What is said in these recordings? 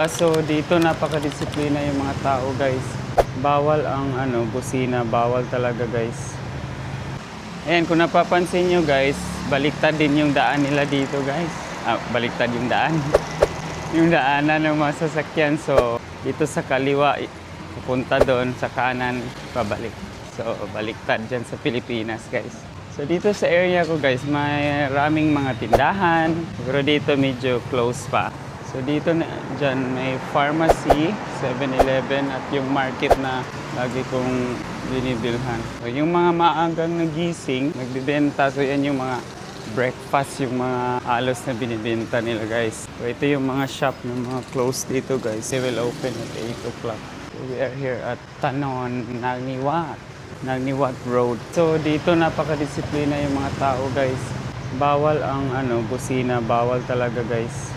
So dito napakadisiplina yung mga tao, guys. Bawal ang busina, bawal talaga, guys. Ayan, kung napapansin nyo, guys, baliktad din yung daan nila dito, guys. Baliktad yung daan. Yung daanan ng mga sasakyan. So dito sa kaliwa, pupunta doon, sa kanan, pabalik. So baliktad dyan sa Pilipinas, guys. So dito sa area ko, guys, may maraming mga tindahan. Pero dito medyo close pa. So dito na dyan may pharmacy, 7-Eleven at yung market na lagi kong binibilhan. So yung mga maagang nagising, nagbibenta. So yan yung mga breakfast, yung mga halos na binibenta nila, guys. So ito yung mga shop ng mga close dito, guys. They will open at 8 o'clock. So we are here at Tanon, Nagniwat Road. So dito napakadisiplina yung mga tao, guys. Bawal ang busina, bawal talaga, guys.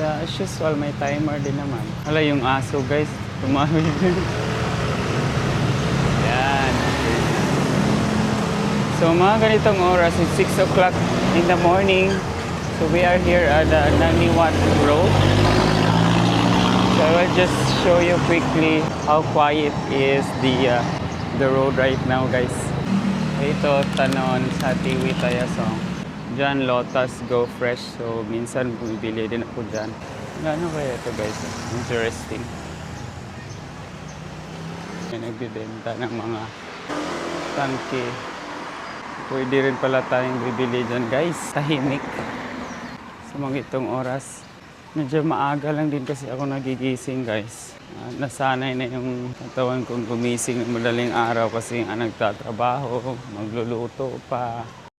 As usual, may timer din naman. Hala yung aso, guys. Tumawid din. Yan. So mga ganitong oras, it's 6 o'clock in the morning. So we are here at Nagniwat Road. So I will just show you quickly how quiet is the road right now, guys. Ito, Tanon sa Tiwi Tayasong. Diyan, Lotus Go Fresh. So, minsan bumibili din ako dyan. Ano kaya ito, guys? Interesting. May nagbibenta ng mga tangke. Pwede rin pala tayong bibili dyan, guys. Tahimik. Sa mga itong oras. Medyo maaga lang din kasi ako nagigising, guys. Nasanay na yung katawan kong gumising ng madaling araw kasi nagtatrabaho, magluluto pa.